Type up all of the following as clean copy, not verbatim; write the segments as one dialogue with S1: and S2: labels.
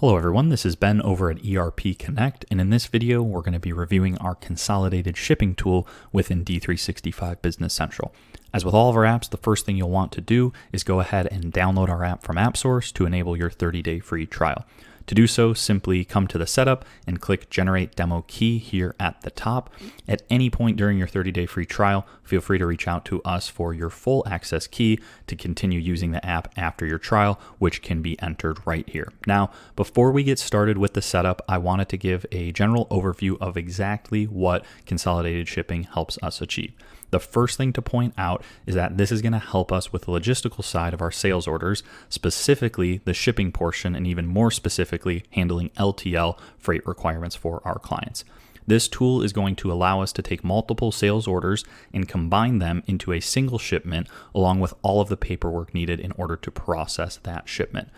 S1: Hello everyone, this is Ben over at ERP Connect, and in this video we're going to be reviewing our consolidated shipping tool within D365 Business Central. As with all of our apps, the first thing you'll want to do is go ahead and download our app from AppSource to enable your 30-day free trial. To do so, simply come to the setup and click Generate Demo Key here at the top. At any point during your 30-day free trial, feel free to reach out to us for your full access key to continue using the app after your trial, which can be entered right here. Now, before we get started with the setup, I wanted to give a general overview of exactly what consolidated shipping helps us achieve. The first thing to point out is that this is going to help us with the logistical side of our sales orders, specifically the shipping portion, and even more specifically, handling LTL freight requirements for our clients. This tool is going to allow us to take multiple sales orders and combine them into a single shipment, along with all of the paperwork needed in order to process that shipment.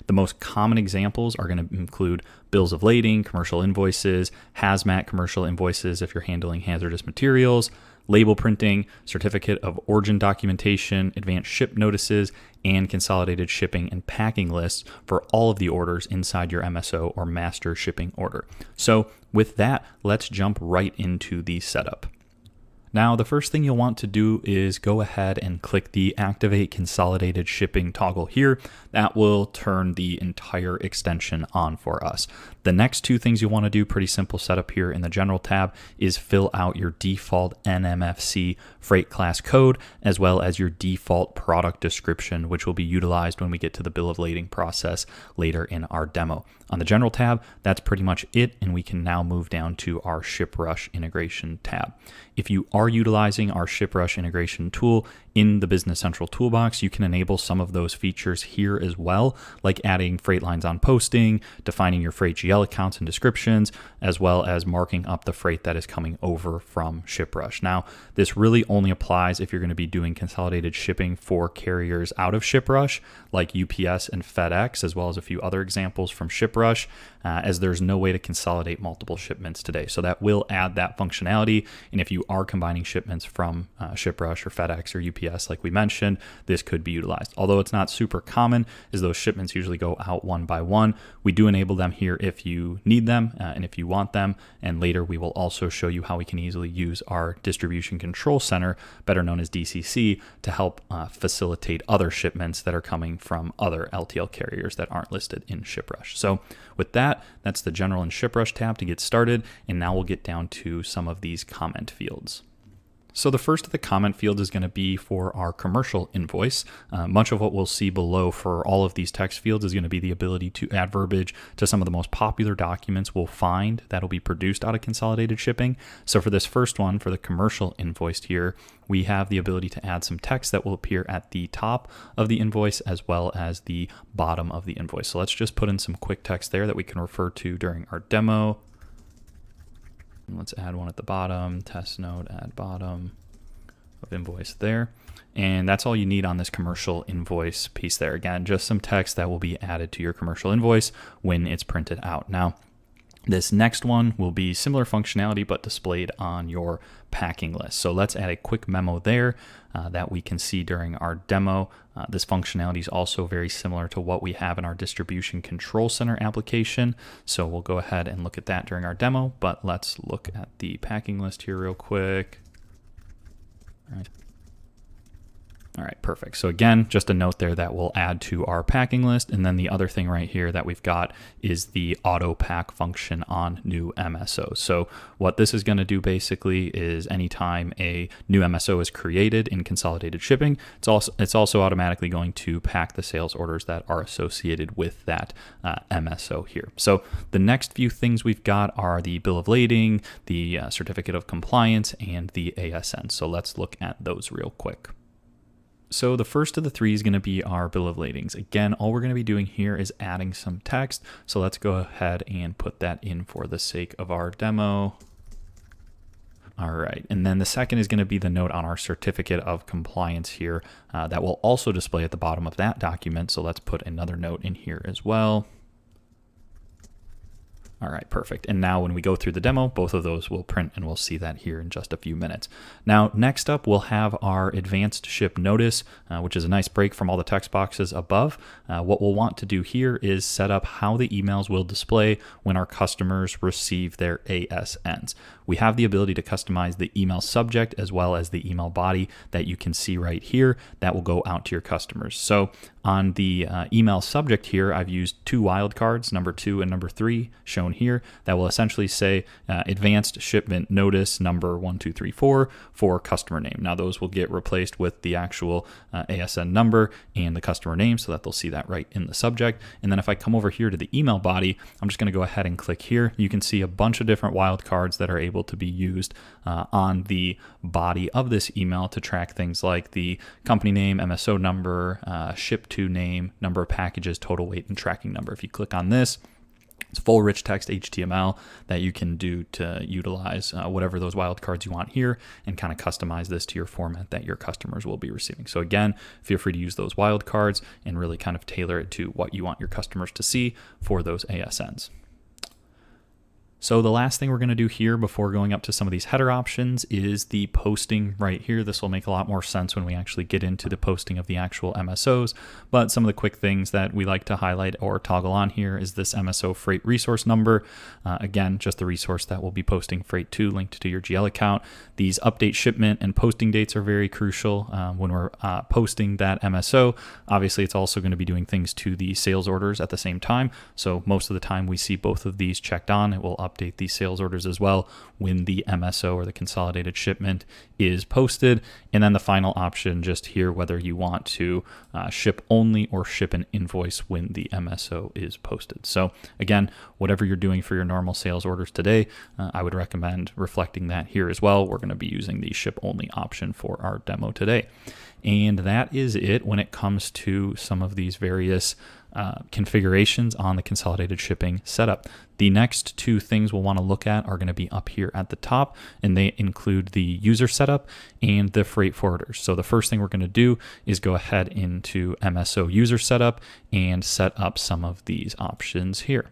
S1: The most common examples are going to include bills of lading, commercial invoices, hazmat commercial invoices if you're handling hazardous materials, label printing, certificate of origin documentation, advanced ship notices, and consolidated shipping and packing lists for all of the orders inside your MSO or master shipping order. So with that, let's jump right into the setup. Now, the first thing you'll want to do is go ahead and click the Activate Consolidated Shipping toggle here. That will turn the entire extension on for us. The next two things you want to do, pretty simple setup here in the General tab, is fill out your default NMFC freight class code, as well as your default product description, which will be utilized when we get to the bill of lading process later in our demo. On the General tab, that's pretty much it, and we can now move down to our ShipRush integration tab. If you are utilizing our ShipRush integration tool in the Business Central toolbox, you can enable some of those features here as well, like adding freight lines on posting, defining your freight GL accounts and descriptions, as well as marking up the freight that is coming over from ShipRush. Now, this really only applies if you're going to be doing consolidated shipping for carriers out of ShipRush, like UPS and FedEx, as well as a few other examples from ShipRush, as there's no way to consolidate multiple shipments today. So that will add that functionality. And if you are combining shipments from ShipRush or FedEx or UPS, like we mentioned, this could be utilized. Although it's not super common, as those shipments usually go out one by one, we do enable them here if you need them and if you want them. And later we will also show you how we can easily use our Distribution Control Center, better known as DCC, to help facilitate other shipments that are coming from other LTL carriers that aren't listed in ShipRush. So with that, that's the General and ShipRush tab to get started. And now we'll get down to some of these comment fields. So the first of the comment fields is going to be for our commercial invoice. Much of what we'll see below for all of these text fields is going to be the ability to add verbiage to some of the most popular documents we'll find that'll be produced out of consolidated shipping. So for this first one, for the commercial invoice here, we have the ability to add some text that will appear at the top of the invoice as well as the bottom of the invoice. So let's just put in some quick text there that we can refer to during our demo. Let's add one at the bottom, test note, add bottom of invoice there. And that's all you need on this commercial invoice piece there. Again, just some text that will be added to your commercial invoice when it's printed out. Now, this next one will be similar functionality, but displayed on your packing list. So let's add a quick memo there that we can see during our demo. This functionality is also very similar to what we have in our Distribution Control Center application. So we'll go ahead and look at that during our demo, but let's look at the packing list here real quick. All right, perfect. So again, just a note there that we'll add to our packing list. And then the other thing right here that we've got is the auto pack function on new MSOs. So what this is going to do basically is anytime a new MSO is created in consolidated shipping, it's also automatically going to pack the sales orders that are associated with that MSO here. So the next few things we've got are the bill of lading, the certificate of compliance, and the ASN. So let's look at those real quick. So the first of the three is going to be our bill of ladings. Again, all we're going to be doing here is adding some text. So let's go ahead and put that in for the sake of our demo. All right, and then the second is going to be the note on our certificate of compliance here that will also display at the bottom of that document. So let's put another note in here as well. All right, perfect. And now when we go through the demo, both of those will print, and we'll see that here in just a few minutes. Now, next up, we'll have our advanced ship notice, which is a nice break from all the text boxes above. What we'll want to do here is set up how the emails will display when our customers receive their ASNs. We have the ability to customize the email subject as well as the email body that you can see right here that will go out to your customers. So on the email subject here, I've used two wildcards, number 2 and number 3, shown here, that will essentially say advanced shipment notice number 1234 for customer name. Now those will get replaced with the actual ASN number and the customer name so that they'll see that right in the subject. And then if I come over here to the email body, I'm just going to go ahead and click here. You can see a bunch of different wildcards that are able to be used on the body of this email to track things like the company name, MSO number, ship to name, number of packages, total weight, and tracking number. If you click on this, it's full rich text HTML that you can do to utilize whatever those wildcards you want here and kind of customize this to your format that your customers will be receiving. So again, feel free to use those wildcards and really kind of tailor it to what you want your customers to see for those ASNs. So the last thing we're going to do here before going up to some of these header options is the posting right here. This will make a lot more sense when we actually get into the posting of the actual MSOs, but some of the quick things that we like to highlight or toggle on here is this MSO freight resource number. Again, just the resource that we'll be posting freight to, linked to your GL account. These update shipment and posting dates are very crucial when we're posting that MSO. Obviously, it's also going to be doing things to the sales orders at the same time. So most of the time we see both of these checked on. It will update these sales orders as well when the MSO or the consolidated shipment is posted. And then the final option just here, whether you want to ship only or ship an invoice when the MSO is posted. So again, whatever you're doing for your normal sales orders today, I would recommend reflecting that here as well. We're going to be using the ship only option for our demo today. And that is it when it comes to some of these various configurations on the consolidated shipping setup. The next two things we'll want to look at are going to be up here at the top, and they include the user setup and the freight forwarders. So the first thing we're going to do is go ahead into MSO user setup and set up some of these options here.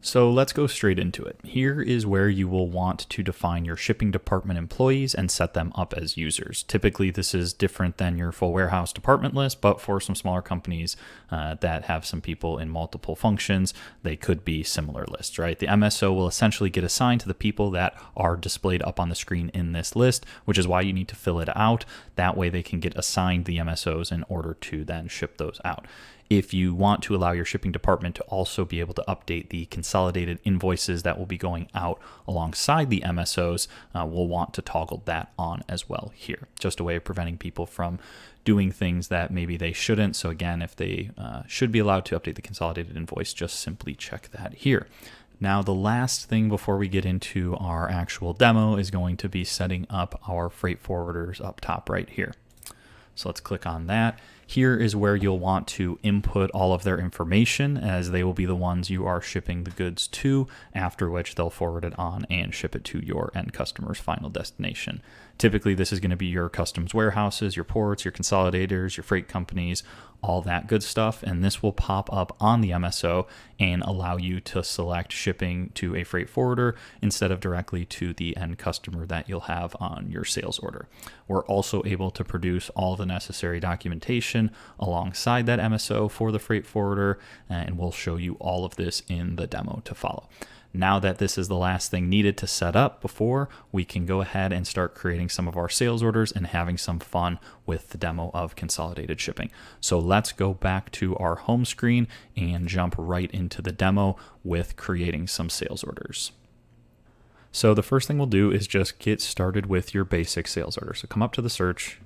S1: So let's go straight into it. Here is where you will want to define your shipping department employees and set them up as users. Typically, this is different than your full warehouse department list, but for some smaller companies that have some people in multiple functions, they could be similar lists, right? The MSO will essentially get assigned to the people that are displayed up on the screen in this list, which is why you need to fill it out. That way they can get assigned the MSOs in order to then ship those out. If you want to allow your shipping department to also be able to update the consolidated invoices that will be going out alongside the MSOs, we'll want to toggle that on as well here. Just a way of preventing people from doing things that maybe they shouldn't. So again, if they should be allowed to update the consolidated invoice, just simply check that here. Now, the last thing before we get into our actual demo is going to be setting up our freight forwarders up top right here. So let's click on that. Here is where you'll want to input all of their information, as they will be the ones you are shipping the goods to, after which they'll forward it on and ship it to your end customer's final destination. Typically, this is going to be your customs warehouses, your ports, your consolidators, your freight companies, all that good stuff. And this will pop up on the MSO and allow you to select shipping to a freight forwarder instead of directly to the end customer that you'll have on your sales order. We're also able to produce all the necessary documentation alongside that MSO for the freight forwarder, and we'll show you all of this in the demo to follow. Now that this is the last thing needed to set up before, we can go ahead and start creating some of our sales orders and having some fun with the demo of consolidated shipping. So let's go back to our home screen and jump right into the demo with creating some sales orders. So the first thing we'll do is just get started with your basic sales order. So come up to the search,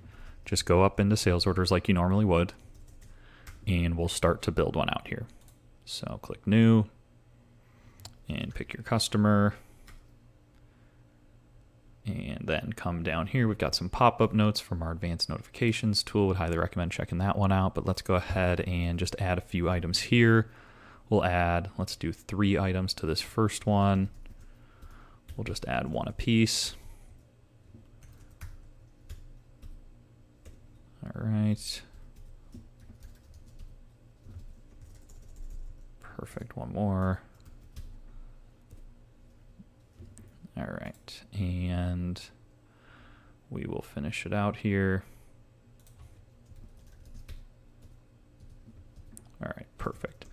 S1: just go up into sales orders like you normally would, and we'll start to build one out here. So click new, and pick your customer, and then come down here. We've got some pop-up notes from our advanced notifications tool. Would highly recommend checking that one out, but let's go ahead and just add a few items here. Let's do 3 items to this first one. We'll just add 1 apiece. All right. Perfect, 1 more. All right, and we will finish it out here. All right, perfect.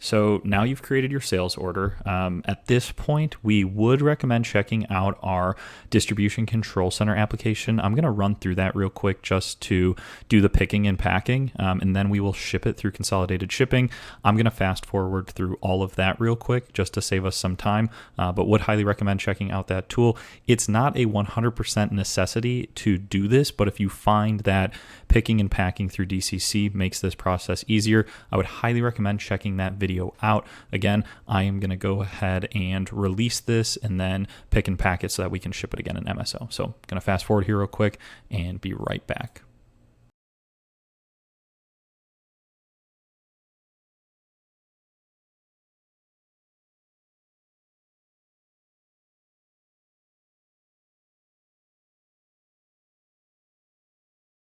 S1: So now you've created your sales order. At this point, we would recommend checking out our distribution control center application. I'm going to run through that real quick just to do the picking and packing, and then we will ship it through consolidated shipping. I'm going to fast forward through all of that real quick just to save us some time, but would highly recommend checking out that tool. It's not a 100% necessity to do this, but if you find that picking and packing through DCC makes this process easier, I would highly recommend checking that video out. Again, I am going to go ahead and release this and then pick and pack it so that we can ship it again in MSO. So I'm going to fast forward here real quick and be right back.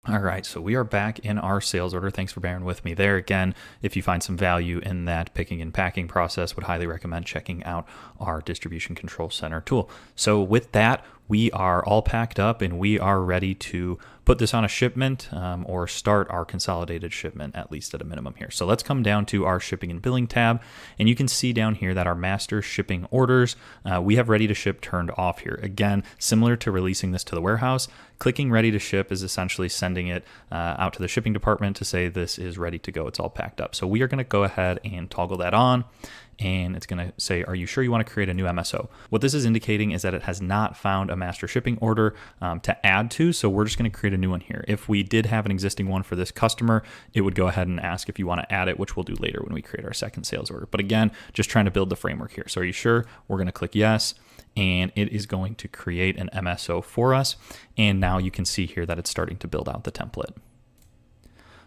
S1: All right, so we are back in our sales order. Thanks for bearing with me there. Again, if you find some value in that picking and packing process, would highly recommend checking out our distribution control center tool. So with that, we are all packed up and we are ready to put this on a shipment or start our consolidated shipment, at least at a minimum here. So let's come down to our shipping and billing tab, and you can see down here that our master shipping orders, we have ready to ship turned off here. Again, similar to releasing this to the warehouse, clicking ready to ship is essentially sending it out to the shipping department to say this is ready to go. It's all packed up. So we are going to go ahead and toggle that on. And it's going to say, are you sure you want to create a new MSO? What this is indicating is that it has not found a master shipping order to add to, so we're just going to create a new one here. If we did have an existing one for this customer, it would go ahead and ask if you want to add it, which we'll do later when we create our second sales order. But again, just trying to build the framework here. So are you sure? We're going to click yes, and it is going to create an MSO for us. And now you can see here that it's starting to build out the template.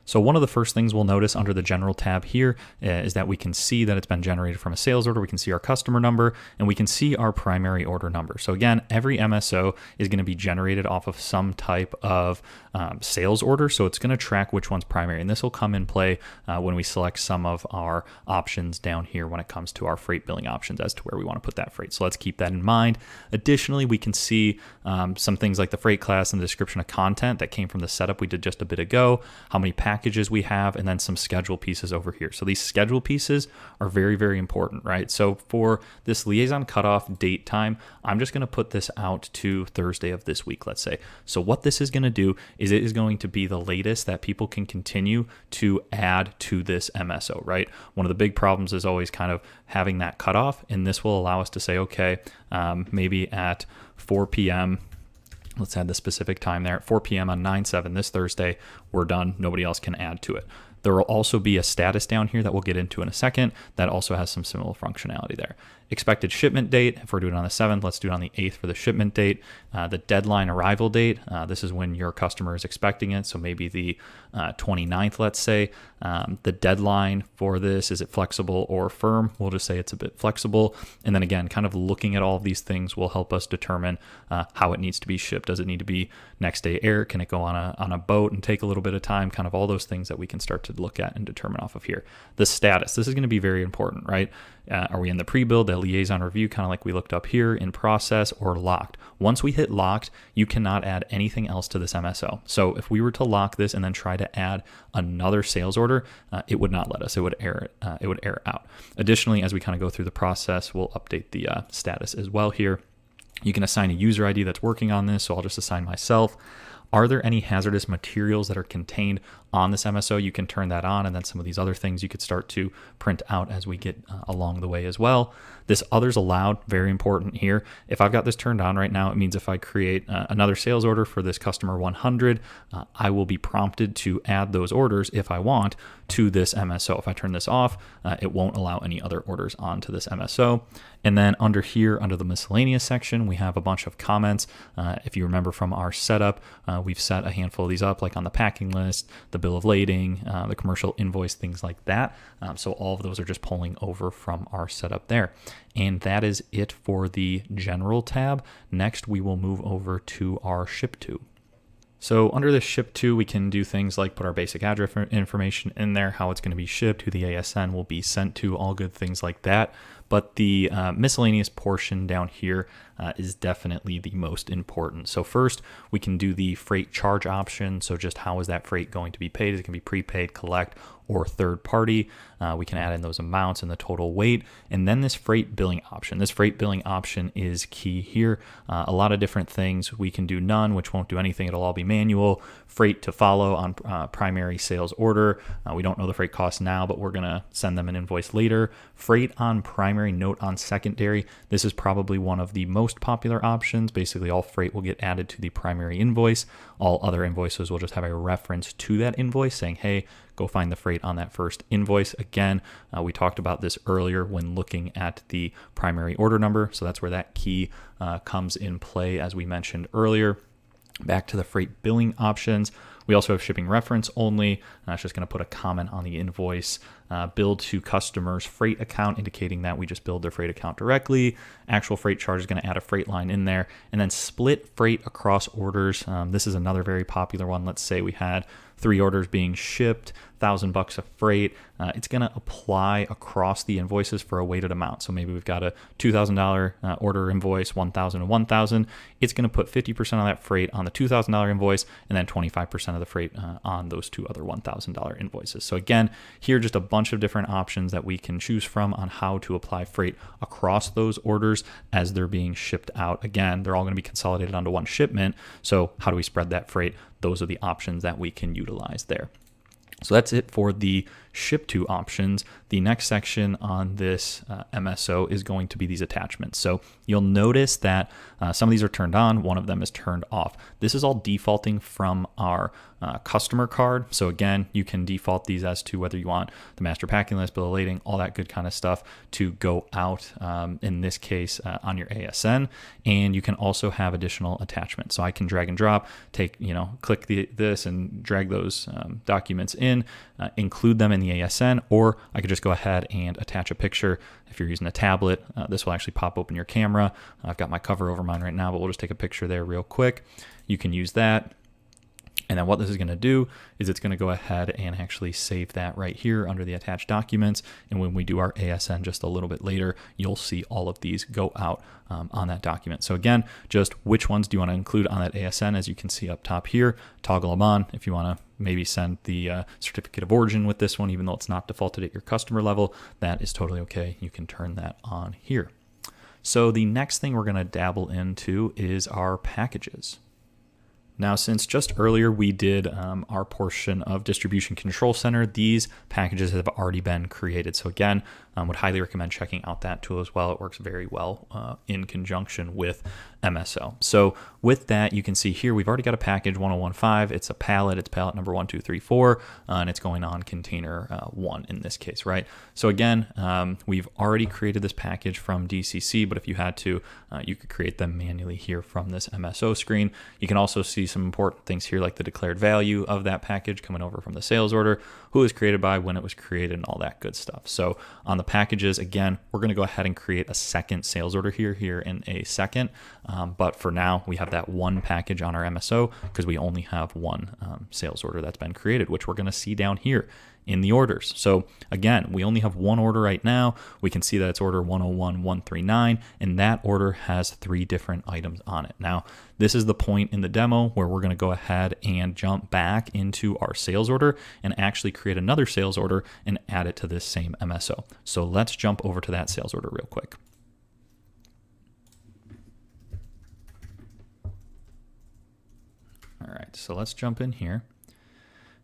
S1: So one of the first things we'll notice under the general tab here is that we can see that it's been generated from a sales order. We can see our customer number and we can see our primary order number. So again, every MSO is going to be generated off of some type of sales order. So it's going to track which one's primary. And this will come in play when we select some of our options down here when it comes to our freight billing options as to where we want to put that freight. So let's keep that in mind. Additionally, we can see some things like the freight class and the description of content that came from the setup we did just a bit ago, how many packages we have, and then some schedule pieces over here. So these schedule pieces are very, very important, right? So for this liaison cutoff date time, I'm just going to put this out to Thursday of this week, let's say. So what this is going to do is it is going to be the latest that people can continue to add to this MSO, right? One of the big problems is always kind of having that cutoff, and this will allow us to say, okay, maybe at 4 p.m., let's add the specific time there. At 4 p.m. on 9/7 this Thursday, we're done. Nobody else can add to it. There will also be a status down here that we'll get into in a second that also has some similar functionality there. Expected shipment date, if we're doing it on the 7th, let's do it on the 8th for the shipment date. The deadline arrival date, this is when your customer is expecting it, so maybe the 29th, let's say. The deadline for this, is it flexible or firm? We'll just say it's a bit flexible. And then again, kind of looking at all of these things will help us determine how it needs to be shipped. Does it need to be next day air? Can it go on a boat and take a little bit of time? Kind of all those things that we can start to look at and determine off of here. The status, this is going to be very important, right? Are we in the pre-build, the liaison review, kind of like we looked up here, in process, or locked? Once we hit locked, you cannot add anything else to this MSO. So if we were to lock this and then try to add another sales order, it would not let us. It would error out. Additionally, as we kind of go through the process, we'll update the status as well here. You can assign a user ID that's working on this, so I'll just assign myself. Are there any hazardous materials that are contained on this MSO? You can turn that on, and then some of these other things you could start to print out as we get along the way as well. This others allowed, very important here. If I've got this turned on right now, it means if I create another sales order for this customer 100, I will be prompted to add those orders if I want to this MSO. If I turn this off, it won't allow any other orders onto this MSO. And then under here, under the miscellaneous section, we have a bunch of comments. If you remember from our setup, we've set a handful of these up, like on the packing list, the bill of lading, the commercial invoice, things like that. So all of those are just pulling over from our setup there. And that is it for the general tab. Next, we will move over to our ship to. So under the ship to, we can do things like put our basic address information in there, how it's going to be shipped, who the ASN will be sent to, all good things like that. but the miscellaneous portion down here is definitely the most important. So first, we can do the freight charge option. So just how is that freight going to be paid? Is it going to be prepaid, collect, or third party? We can add in those amounts and the total weight. And then this freight billing option. This freight billing option is key here. A lot of different things. We can do none, which won't do anything. It'll all be manual. Freight to follow on primary sales order. We don't know the freight cost now, but we're going to send them an invoice later. Freight on primary, note on secondary. This is probably one of the most popular options. Basically, all freight will get added to the primary invoice. All other invoices will just have a reference to that invoice saying, hey, go find the freight on that first invoice. Again, we talked about this earlier when looking at the primary order number. So that's where that key comes in play, as we mentioned earlier. Back to the freight billing options. We also have shipping reference only. It's just going to put a comment on the invoice. Billed to customer's freight account, indicating that we just billed their freight account directly. Actual freight charge is going to add a freight line in there. And then split freight across orders. This is another very popular one. Let's say we had 3 orders being shipped, $1,000 of freight. It's going to apply across the invoices for a weighted amount. So maybe we've got a $2,000 order invoice, $1,000 and $1,000. It's going to put 50% of that freight on the $2,000 invoice and then 25% of the freight on those 2 other $1,000 invoices. So again, here just a bunch of different options that we can choose from on how to apply freight across those orders as they're being shipped out. Again, they're all going to be consolidated onto one shipment. So how do we spread that freight? Those are the options that we can utilize there. So that's it for the ship to options. The next section on this MSO is going to be these attachments. So you'll notice that some of these are turned on, one of them is turned off. This is all defaulting from our customer card. So again, you can default these as to whether you want the master packing list, bill of lading, all that good kind of stuff to go out, in this case, on your ASN. And you can also have additional attachments. So I can drag and drop, click this and drag those documents in, include them in the ASN, or I could just go ahead and attach a picture. If you're using a tablet, this will actually pop open your camera. I've got my cover over mine right now, but we'll just take a picture there real quick. You can use that. And then what this is going to do is it's going to go ahead and actually save that right here under the attached documents. And when we do our ASN just a little bit later, you'll see all of these go out on that document. So again, just which ones do you want to include on that ASN? As you can see up top here, toggle them on. If you want to maybe send the certificate of origin with this one, even though it's not defaulted at your customer level, that is totally okay. You can turn that on here. So the next thing we're going to dabble into is our packages. Now, since just earlier we did our portion of Distribution Control Center, these packages have already been created. So again, would highly recommend checking out that tool as well. It works very well in conjunction with MSO. So with that, you can see here, we've already got a package 1015. It's a pallet. It's pallet number 1, 2, 3, 4, and it's going on container 1 in this case, right? So again, we've already created this package from DCC, but if you had to, you could create them manually here from this MSO screen. You can also see some important things here, like the declared value of that package coming over from the sales order, who it was created by, when it was created, and all that good stuff. So on the packages, again, we're going to go ahead and create a second sales order here in a second. But for now, we have that one package on our MSO because we only have one sales order that's been created, which we're going to see down here in the orders. So again, we only have one order right now. We can see that it's order 101139, and that order has 3 different items on it. Now, this is the point in the demo where we're going to go ahead and jump back into our sales order and actually create another sales order and add it to this same MSO. So let's jump over to that sales order real quick. All right, so let's jump in here.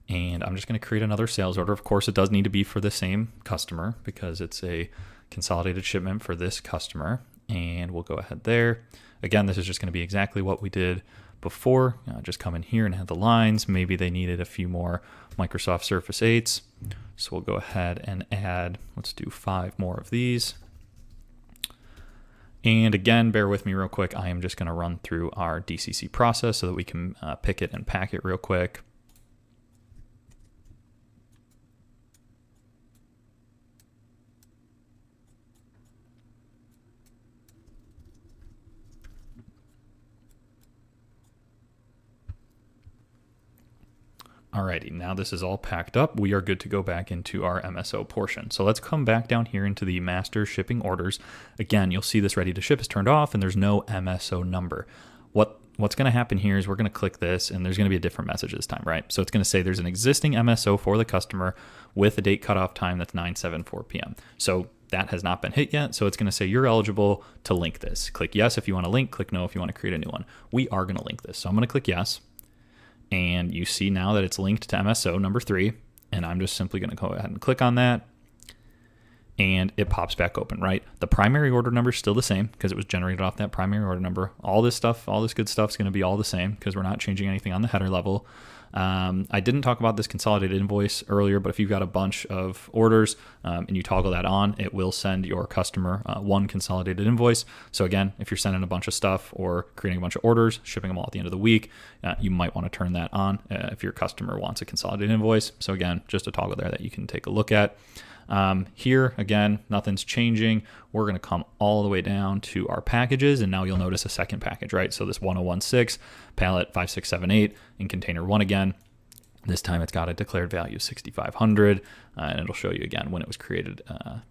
S1: And I'm just going to create another sales order. Of course, it does need to be for the same customer because it's a consolidated shipment for this customer. And we'll go ahead there. Again, this is just going to be exactly what we did before. Just come in here and add the lines. Maybe they needed a few more Microsoft Surface 8s. So we'll go ahead and add, let's do 5 more of these. And again, bear with me real quick. I am just going to run through our DCC process so that we can pick it and pack it real quick. Alrighty, now this is all packed up. We are good to go back into our MSO portion. So let's come back down here into the master shipping orders. Again, you'll see this ready to ship is turned off and there's no MSO number. What's going to happen here is we're going to click this and there's going to be a different message this time, right? So it's going to say there's an existing MSO for the customer with a date cutoff time that's 9/7/4 p.m. So that has not been hit yet. So it's going to say you're eligible to link this. Click yes if you want to link, click no if you want to create a new one. We are going to link this. So I'm going to click yes. And you see now that it's linked to MSO number 3. And I'm just simply going to go ahead and click on that. And it pops back open, right? The primary order number is still the same because it was generated off that primary order number. All this stuff, all this good stuff is going to be all the same because we're not changing anything on the header level. I didn't talk about this consolidated invoice earlier, but if you've got a bunch of orders and you toggle that on, it will send your customer one consolidated invoice. So again, if you're sending a bunch of stuff or creating a bunch of orders, shipping them all at the end of the week, you might want to turn that on if your customer wants a consolidated invoice. So again, just a toggle there that you can take a look at. Here, again, nothing's changing. We're going to come all the way down to our packages, and now you'll notice a second package, right? So this 1016, pallet 5678, in container 1 again. This time it's got a declared value of 6,500, and it'll show you again when it was created,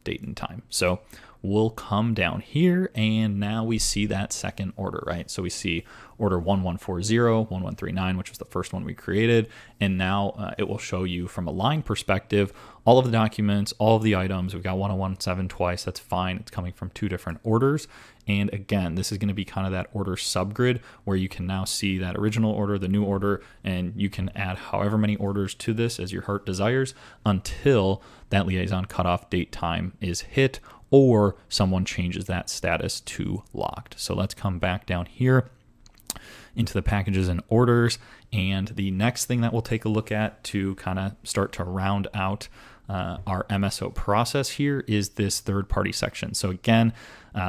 S1: date and time. So we'll come down here, and now we see that second order, right? So we see order 1140, 1139, which was the first one we created, and now it will show you from a line perspective all of the documents, all of the items. We've got 1017 twice. That's fine. It's coming from 2 different orders. And again, this is going to be kind of that order subgrid where you can now see that original order, the new order, and you can add however many orders to this as your heart desires until that liaison cutoff date time is hit or someone changes that status to locked. So let's come back down here into the packages and orders. And the next thing that we'll take a look at to kind of start to round out our MSO process here is this third-party section. So again,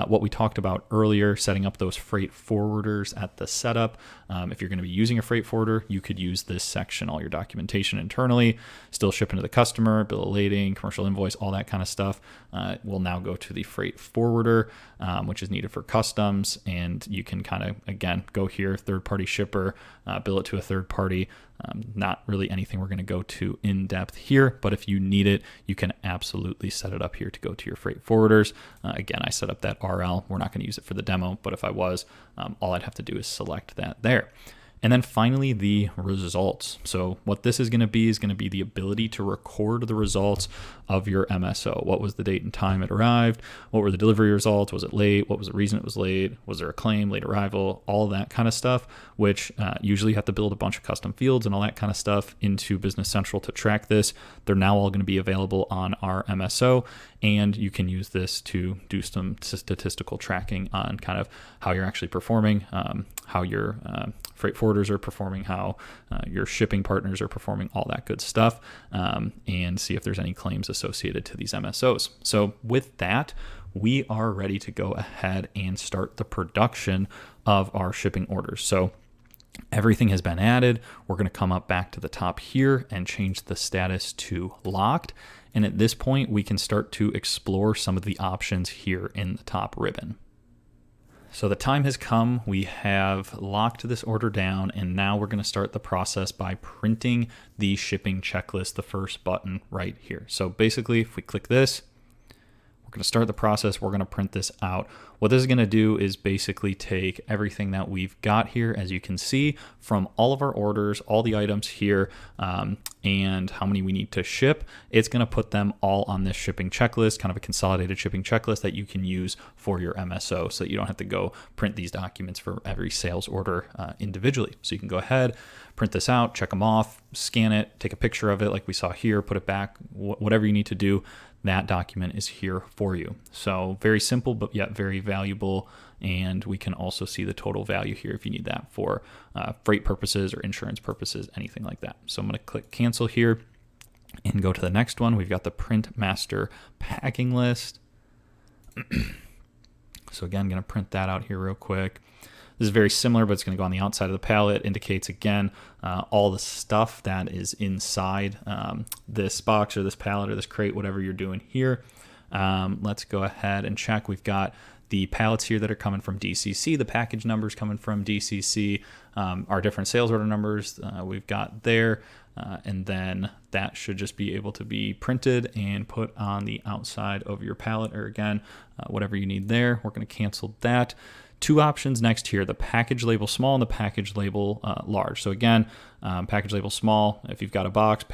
S1: what we talked about earlier, setting up those freight forwarders at the setup. If you're going to be using a freight forwarder, you could use this section, all your documentation internally, still shipping to the customer, bill of lading, commercial invoice, all that kind of stuff will now go to the freight forwarder, which is needed for customs. And you can kind of, again, go here, third-party shipper, bill it to a third party. Not really anything we're going to go to in depth here, but if you need it, you can absolutely set it up here to go to your freight forwarders. Again, I set up that RL. We're not going to use it for the demo, but if I was, all I'd have to do is select that there. And then finally, the results. So what this is going to be the ability to record the results of your MSO. What was the date and time it arrived? What were the delivery results? Was it late? What was the reason it was late? Was there a claim, late arrival? All that kind of stuff, which usually you have to build a bunch of custom fields and all that kind of stuff into Business Central to track this. They're now all going to be available on our MSO, and you can use this to do some statistical tracking on kind of how you're actually performing, how your freight forwarders are performing, how your shipping partners are performing, all that good stuff, and see if there's any claims associated to these MSOs. So with that, we are ready to go ahead and start the production of our shipping orders. So everything has been added. We're going to come up back to the top here and change the status to locked. And at this point, we can start to explore some of the options here in the top ribbon. So the time has come. We have locked this order down, and now we're going to start the process by printing the shipping checklist, the first button right here. So basically, if we click this, we're going to start the process. We're going to print this out. What this is going to do is basically take everything that we've got here, as you can see, from all of our orders, all the items here, and how many we need to ship. It's going to put them all on this shipping checklist, kind of a consolidated shipping checklist that you can use for your MSO, so that you don't have to go print these documents for every sales order individually. So you can go ahead, print this out, check them off, scan it, take a picture of it like we saw here, put it back, whatever you need to do. That document is here for you. So very simple, but yet very valuable. And we can also see the total value here if you need that for freight purposes or insurance purposes, anything like that. So I'm going to click cancel here and go to the next one. We've got the print master packing list. So again, I'm going to print that out here real quick. This is very similar, but it's going to go on the outside of the pallet. Indicates, again, all the stuff that is inside this box or this pallet or this crate, whatever you're doing here. Let's go ahead and check. We've got the pallets here that are coming from DCC, the package numbers coming from DCC, our different sales order numbers we've got there. And then that should just be able to be printed and put on the outside of your pallet, or again, whatever you need there. We're going to cancel that. Two options next here, the package label small and the package label large. So again, package label small, if you've got a box,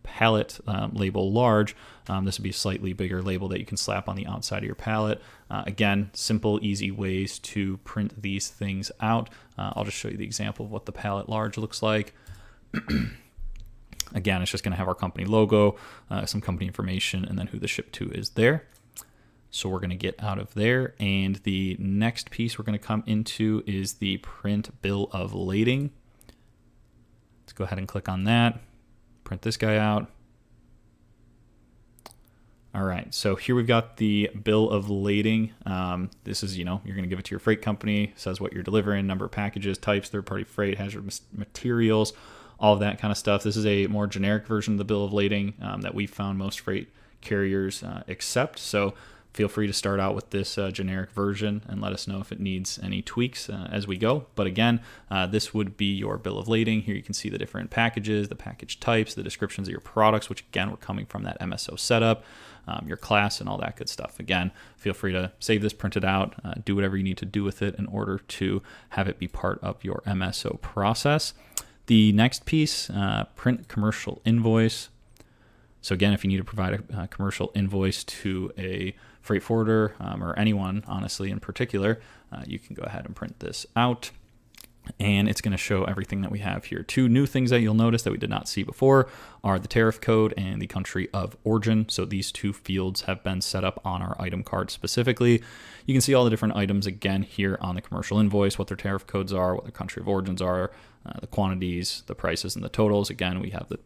S1: pallet label large, this would be a slightly bigger label that you can slap on the outside of your pallet. Again, simple, easy ways to print these things out. I'll just show you the example of what the pallet large looks like. Again, it's just going to have our company logo, some company information, and then who the ship to is there. So we're going to get out of there. And the next piece we're going to come into is the print bill of lading. Let's go ahead and click on that. Print this guy out. All right, so here we've got the bill of lading. This is, you're going to give it to your freight company. It says what you're delivering, number of packages, types, third-party freight, hazardous materials, all of that kind of stuff. This is a more generic version of the bill of lading that we found most freight carriers accept. So feel free to start out with this generic version and let us know if it needs any tweaks as we go. But again, this would be your bill of lading. Here you can see the different packages, the package types, the descriptions of your products, which again, we're coming from that MSO setup, your class and all that good stuff. Again, feel free to save this, print it out, do whatever you need to do with it in order to have it be part of your MSO process. The next piece, print commercial invoice. So again, if you need to provide a commercial invoice to a freight forwarder or anyone, honestly, in particular, you can go ahead and print this out. And it's going to show everything that we have here. Two new things that you'll notice that we did not see before are the tariff code and the country of origin. So these two fields have been set up on our item card specifically. You can see all the different items again here on the commercial invoice, what their tariff codes are, what their country of origins are, the quantities, the prices, and the totals. Again, we have the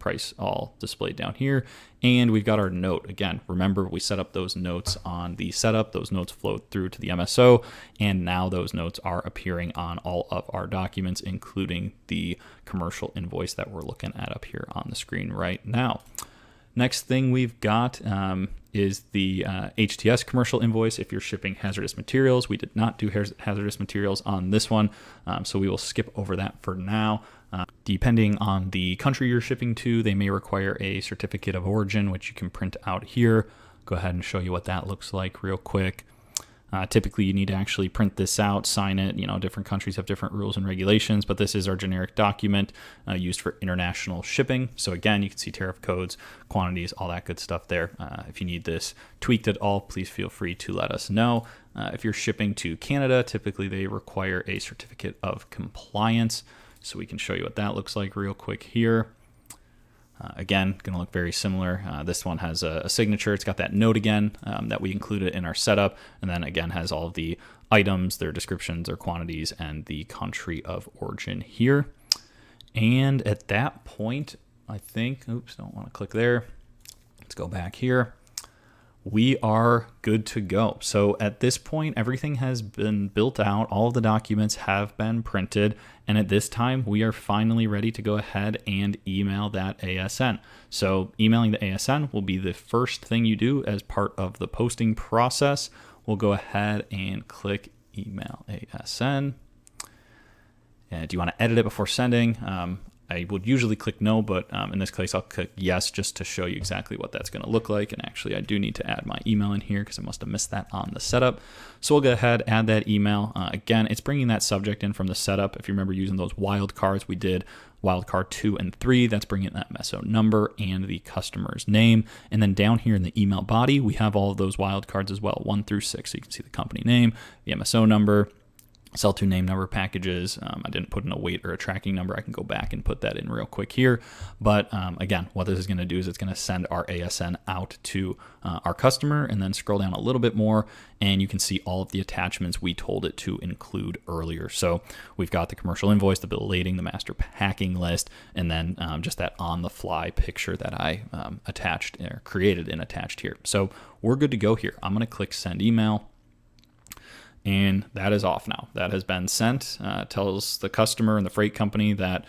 S1: price all displayed down here. And we've got our note. Again, remember we set up those notes on the setup. Those notes flowed through to the MSO, and now those notes are appearing on all of our documents, including the commercial invoice that we're looking at up here on the screen right now. Next thing we've got is the HTS commercial invoice if you're shipping hazardous materials. We did not do hazardous materials on this one, so we will skip over that for now. Depending on the country you're shipping to, they may require a certificate of origin, which you can print out here. Go ahead and show you what that looks like real quick. Typically, you need to actually print this out, sign it. Different countries have different rules and regulations, but this is our generic document used for international shipping. So again, you can see tariff codes, quantities, all that good stuff there. If you need this tweaked at all, please feel free to let us know. If you're shipping to Canada, typically they require a certificate of compliance. So we can show you what that looks like real quick here. Again, going to look very similar. This one has a signature. It's got that note again that we included in our setup. And then again, has all of the items, their descriptions, their quantities, and the country of origin here. And at that point, I think, oops, don't want to click there. Let's go back here. We are good to go. So at this point, everything has been built out. All of the documents have been printed. And at this time, we are finally ready to go ahead and email that ASN. So emailing the ASN will be the first thing you do as part of the posting process. We'll go ahead and click email ASN. And do you want to edit it before sending? I would usually click no, but in this case, I'll click yes just to show you exactly what that's going to look like. And actually, I do need to add my email in here because I must have missed that on the setup. So we'll go ahead, add that email. Again, it's bringing that subject in from the setup. If you remember using those wildcards, we did wildcard 2 and 3. That's bringing in that MSO number and the customer's name. And then down here in the email body, we have all of those wildcards as well, 1 through 6. So you can see the company name, the MSO number, sell to name, number of packages. I didn't put in a weight or a tracking number. I can go back and put that in real quick here. But again, what this is going to do is it's going to send our ASN out to our customer, and then scroll down a little bit more and you can see all of the attachments we told it to include earlier. So we've got the commercial invoice, the bill of lading, the master packing list, and then just that on the fly picture that I attached or created and attached here. So we're good to go here. I'm going to click send email. and that is off now. That has been sent. Tells the customer and the freight company that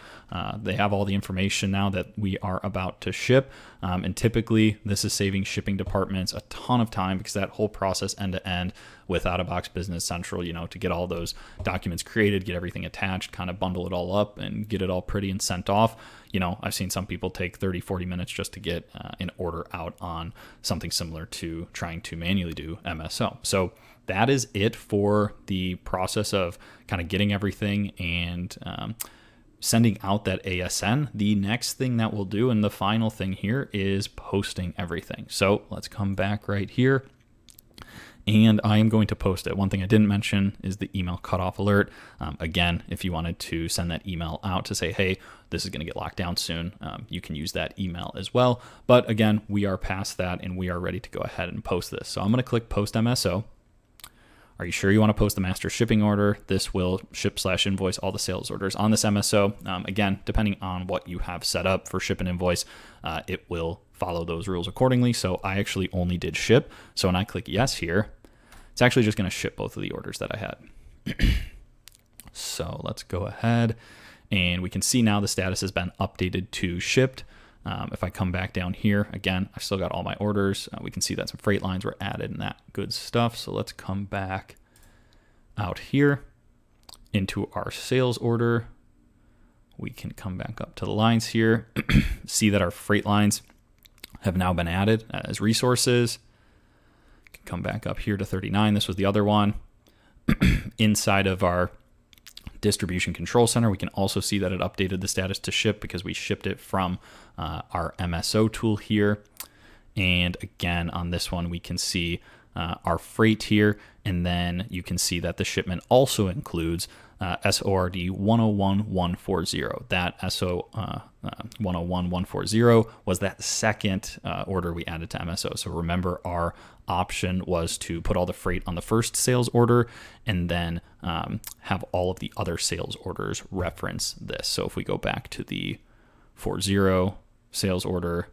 S1: they have all the information now that we are about to ship. And typically this is saving shipping departments a ton of time, because that whole process end to end with out-of-box Business Central, to get all those documents created, get everything attached, kind of bundle it all up and get it all pretty and sent off. I've seen some people take 30, 40 minutes just to get an order out on something similar to trying to manually do MSO. So that is it for the process of kind of getting everything and sending out that ASN. The next thing that we'll do, and the final thing here, is posting everything. So let's come back right here, and I am going to post it. One thing I didn't mention is the email cutoff alert. Again, if you wanted to send that email out to say, hey, this is going to get locked down soon, you can use that email as well. But again, we are past that and we are ready to go ahead and post this. So I'm going to click Post MSO. Are you sure you want to post the master shipping order? This will ship/invoice all the sales orders on this MSO. Again, depending on what you have set up for ship and invoice, it will follow those rules accordingly. So I actually only did ship. So when I click yes here, it's actually just going to ship both of the orders that I had. So let's go ahead, and we can see now the status has been updated to shipped. If I come back down here, again, I've still got all my orders. We can see that some freight lines were added and that good stuff. So let's come back out here into our sales order. We can come back up to the lines here, see that our freight lines have now been added as resources. Can come back up here to 39. This was the other one. Inside of our distribution control center, we can also see that it updated the status to ship because we shipped it from our MSO tool here. And again, on this one, we can see our freight here, and then you can see that the shipment also includes SORD 101140. That SO 101140 was that second order we added to MSO. So remember, our option was to put all the freight on the first sales order and then have all of the other sales orders reference this. So if we go back to the 40 sales order,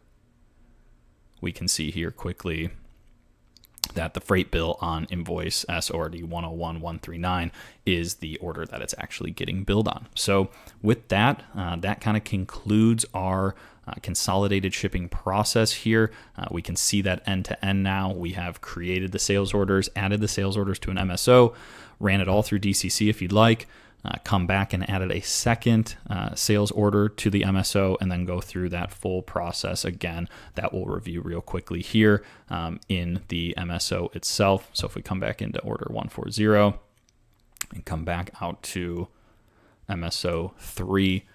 S1: we can see here quickly that the freight bill on invoice SORD 101139 is the order that it's actually getting billed on. So with that, that kind of concludes our consolidated shipping process here. We can see that end to end now. We have created the sales orders, added the sales orders to an MSO, ran it all through DCC if you'd like, come back and added a second sales order to the MSO, and then go through that full process again that we'll review real quickly here in the MSO itself. So if we come back into order 140 and come back out to MSO 3,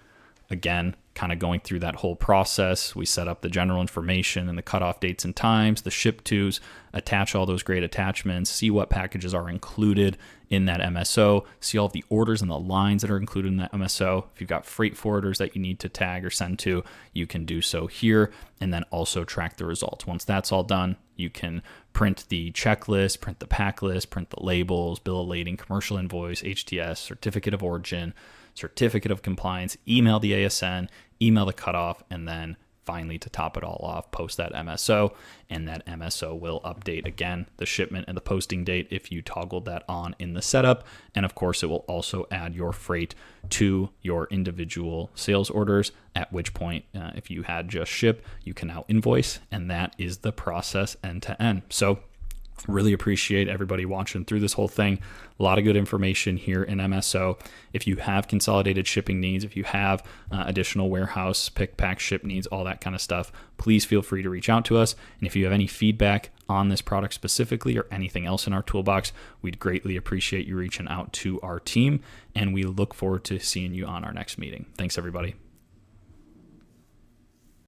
S1: again, kind of going through that whole process. We set up the general information and the cutoff dates and times, the ship tos, attach all those great attachments, see what packages are included in that MSO, see all of the orders and the lines that are included in that MSO. If you've got freight forwarders that you need to tag or send to, you can do so here, and then also track the results. Once that's all done, you can print the checklist, print the pack list, print the labels, bill of lading, commercial invoice, HTS, certificate of origin, certificate of compliance, email the ASN, email the cutoff, and then finally, to top it all off, post that MSO, and that MSO will update again the shipment and the posting date if you toggled that on in the setup. And of course, it will also add your freight to your individual sales orders, at which point, if you had just ship, you can now invoice, and that is the process end to end. So really appreciate everybody watching through this whole thing. A lot of good information here in MSO. If you have consolidated shipping needs, if you have additional warehouse, pick, pack, ship needs, all that kind of stuff, please feel free to reach out to us. And if you have any feedback on this product specifically or anything else in our toolbox, we'd greatly appreciate you reaching out to our team. And we look forward to seeing you on our next meeting. Thanks, everybody.